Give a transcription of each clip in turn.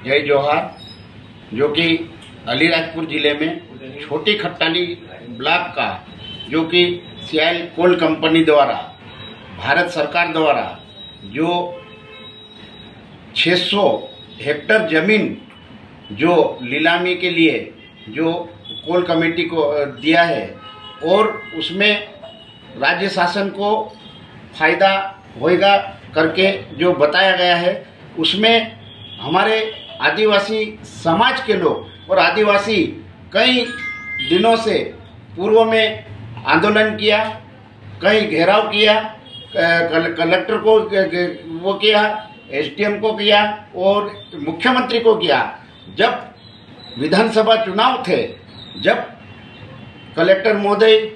जय जोहार, जो कि अलीराजपुर जिले में छोटी खट्टाली ब्लॉक का, जो कि सीआईएल कोल कंपनी द्वारा भारत सरकार द्वारा जो 600 हेक्टेयर जमीन जो नीलामी के लिए जो कोल कमेटी को दिया है और उसमें राज्य शासन को फायदा होएगा करके जो बताया गया है, उसमें हमारे आदिवासी समाज के लोग और आदिवासी कई दिनों से पूर्व में आंदोलन किया, कई घेराव किया, कलेक्टर को वो किया, एसडीएम को किया और मुख्यमंत्री को किया। जब विधानसभा चुनाव थे, जब कलेक्टर महोदय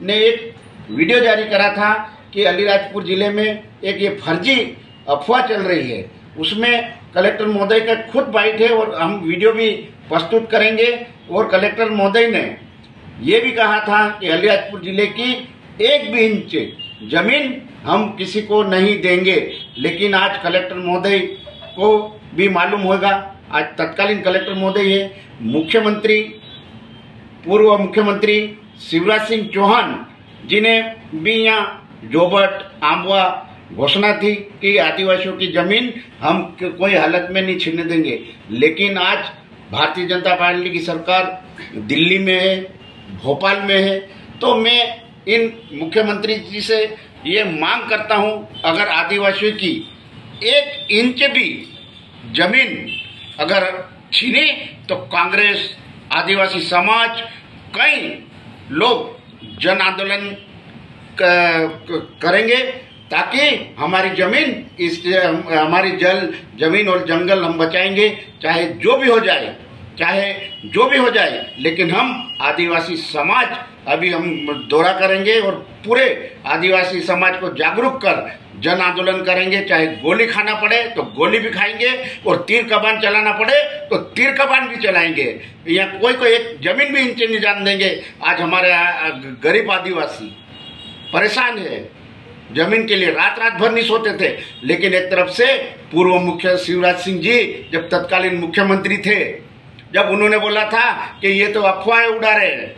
ने एक वीडियो जारी करा था कि अलीराजपुर जिले में एक ये फर्जी अफवाह चल रही है, उसमें कलेक्टर महोदय का खुद बाइट है और हम वीडियो भी प्रस्तुत करेंगे। और कलेक्टर महोदय ने ये भी कहा था कि अलीराजपुर जिले की 1 भी इंच जमीन हम किसी को नहीं देंगे। लेकिन आज कलेक्टर महोदय को भी मालूम होगा, आज तत्कालीन कलेक्टर महोदय है, मुख्यमंत्री, पूर्व मुख्यमंत्री शिवराज सिंह चौहान जिन्हें भी यहाँ जोबट आंबवा घोषणा थी कि आदिवासियों की जमीन हम कोई हालत में नहीं छीनने देंगे। लेकिन आज भारतीय जनता पार्टी की सरकार दिल्ली में है, भोपाल में है। तो मैं इन मुख्यमंत्री जी से ये मांग करता हूं, अगर आदिवासियों की 1 इंच भी जमीन अगर छीनी तो कांग्रेस, आदिवासी समाज, कई लोग जन आंदोलन करेंगे ताकि हमारी जमीन, हमारी जमीन और जंगल हम बचाएंगे, चाहे जो भी हो जाए, चाहे जो भी हो जाए। लेकिन हम आदिवासी समाज अभी हम दौरा करेंगे और पूरे आदिवासी समाज को जागरूक कर जन आंदोलन करेंगे। चाहे गोली खाना पड़े तो गोली भी खाएंगे और तीर कमान चलाना पड़े तो तीर कमान भी चलाएंगे। यहाँ कोई एक जमीन भी इंच नहीं जान देंगे। आज हमारे गरीब आदिवासी परेशान है, जमीन के लिए रात भर नहीं सोते थे। लेकिन एक तरफ से पूर्व मुख्य शिवराज सिंह जी जब तत्कालीन मुख्यमंत्री थे, जब उन्होंने बोला था कि ये तो अफवाहें उड़ा रहे हैं,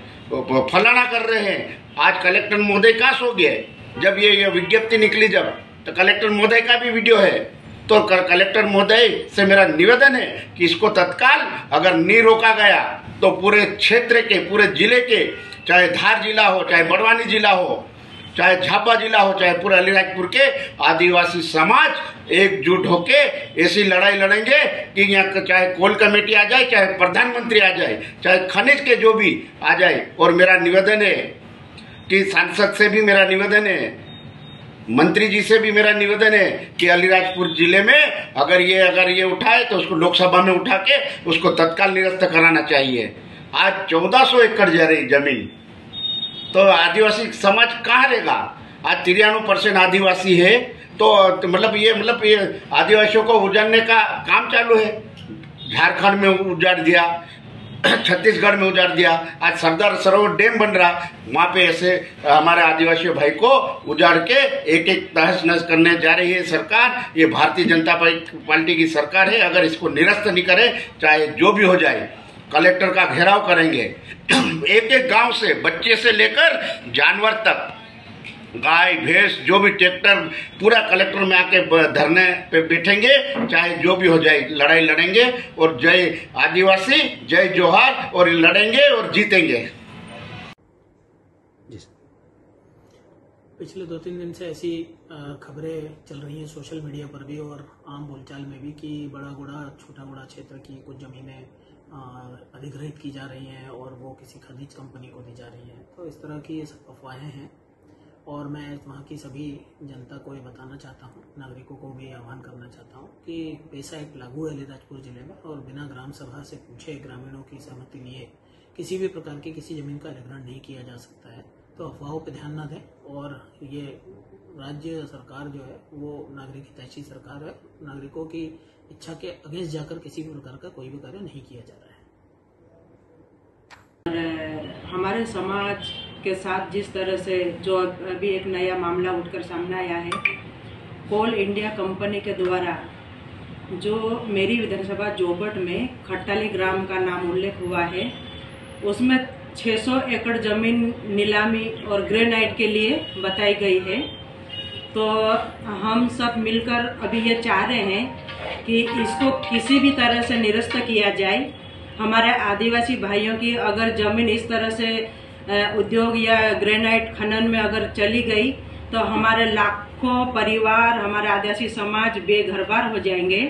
फलाना कर रहे हैं, आज कलेक्टर महोदय कहाँ सो गए? जब ये विज्ञप्ति निकली, जब तो कलेक्टर महोदय का भी वीडियो है। तो कलेक्टर महोदय से मेरा निवेदन है कि इसको तत्काल अगर नहीं रोका गया तो पूरे क्षेत्र के, पूरे जिले के, चाहे धार जिला हो, चाहे बड़वानी जिला हो, चाहे झाबा जिला हो, चाहे पूरे अलीराजपुर के आदिवासी समाज एकजुट होके ऐसी लड़ाई लड़ेंगे कि यहाँ चाहे कोल कमेटी आ जाए, चाहे प्रधानमंत्री आ जाए, चाहे खनिज के जो भी आ जाए। और मेरा निवेदन है कि सांसद से भी मेरा निवेदन है, मंत्री जी से भी मेरा निवेदन है कि अलीराजपुर जिले में अगर ये उठाए तो उसको लोकसभा में उठा के उसको तत्काल निरस्त कराना चाहिए। आज 1400 एकड़ जमीन, तो आदिवासी समाज कहाँ रहेगा? आज 93% आदिवासी है। तो मतलब ये आदिवासियों को उजाड़ने का काम चालू है। झारखंड में उजाड़ दिया, छत्तीसगढ़ में उजाड़ दिया, आज सरदार सरोवर डैम बन रहा, वहाँ पे ऐसे हमारे आदिवासी भाई को उजाड़ के एक तहस नहस करने जा रही है सरकार। ये भारतीय जनता पार्टी की सरकार है। अगर इसको निरस्त नहीं करे, चाहे जो भी हो जाए, कलेक्टर का घेराव करेंगे। एक गांव से, बच्चे से लेकर जानवर तक, गाय भैंस जो भी ट्रैक्टर, पूरा कलेक्टर में आके धरने पे बैठेंगे, चाहे जो भी हो जाए, लड़ाई लड़ेंगे। और जय आदिवासी, जय जोहार, और लड़ेंगे और जीतेंगे। पिछले 2-3 दिन से ऐसी खबरें चल रही हैं सोशल मीडिया पर भी और आम बोलचाल में भी कि बड़ा गुड़ा, छोटा गुड़ा क्षेत्र की कुछ जमीनें अधिग्रहित की जा रही हैं और वो किसी खनिज कंपनी को दी जा रही हैं। तो इस तरह की ये सब अफवाहें हैं और मैं वहाँ की सभी जनता को ये बताना चाहता हूँ, नागरिकों को भी आह्वान करना चाहता हूँ कि पैसा एक लागू है अलीराजपुर जिले में और बिना ग्राम सभा से पूछे, ग्रामीणों की सहमति लिए किसी भी प्रकार की किसी जमीन का अधिग्रहण नहीं किया जा सकता है। तो अफवाहों पर ध्यान न दें। और ये राज्य सरकार जो है वो नागरिक हितैषी सरकार है। नागरिकों की इच्छा के अगेंस्ट जाकर किसी भी प्रकार का कोई भी कार्य नहीं किया जा रहा है। हमारे समाज के साथ जिस तरह से जो अभी एक नया मामला उठकर सामने आया है, कोल इंडिया कंपनी के द्वारा जो मेरी विधानसभा जोबट में खट्टाली ग्राम का नाम उल्लेख हुआ है, उसमें 600 एकड़ जमीन नीलामी और ग्रेनाइट के लिए बताई गई है। तो हम सब मिलकर अभी ये चाह रहे हैं कि इसको किसी भी तरह से निरस्त किया जाए। हमारे आदिवासी भाइयों की अगर जमीन इस तरह से उद्योग या ग्रेनाइट खनन में अगर चली गई तो हमारे लाखों परिवार, हमारे आदिवासी समाज बेघरबार हो जाएंगे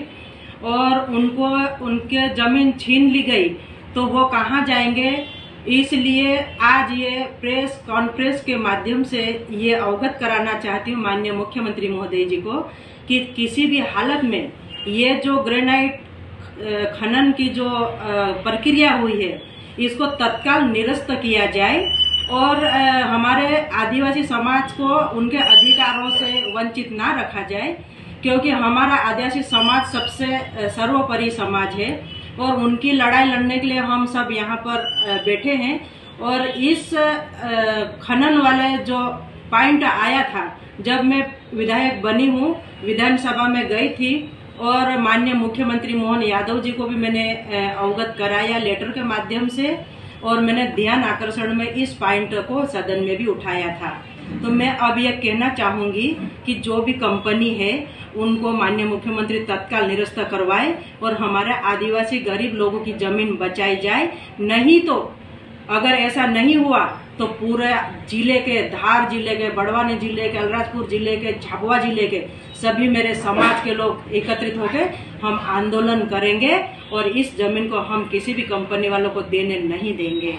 और उनको उनके जमीन छीन ली गई तो वो कहाँ जाएंगे। इसलिए आज ये प्रेस कॉन्फ्रेंस के माध्यम से ये अवगत कराना चाहती हूँ माननीय मुख्यमंत्री महोदय जी को कि किसी भी हालत में ये जो ग्रेनाइट खनन की जो प्रक्रिया हुई है इसको तत्काल निरस्त किया जाए और हमारे आदिवासी समाज को उनके अधिकारों से वंचित ना रखा जाए, क्योंकि हमारा आदिवासी समाज सबसे सर्वोपरि समाज है और उनकी लड़ाई लड़ने के लिए हम सब यहाँ पर बैठे हैं। और इस खनन वाले जो पॉइंट आया था, जब मैं विधायक बनी हूँ, विधानसभा में गई थी और माननीय मुख्यमंत्री मोहन यादव जी को भी मैंने अवगत कराया लेटर के माध्यम से और मैंने ध्यान आकर्षण में इस पॉइंट को सदन में भी उठाया था। तो मैं अब यह कहना चाहूंगी कि जो भी कंपनी है उनको माननीय मुख्यमंत्री तत्काल निरस्त करवाए और हमारे आदिवासी गरीब लोगों की जमीन बचाई जाए। नहीं तो अगर ऐसा नहीं हुआ तो पूरे जिले के, धार जिले के, बड़वानी जिले के, अलीराजपुर जिले के, झाबुआ जिले के सभी मेरे समाज के लोग एकत्रित होकर हम आंदोलन करेंगे और इस जमीन को हम किसी भी कंपनी वालों को देने नहीं देंगे।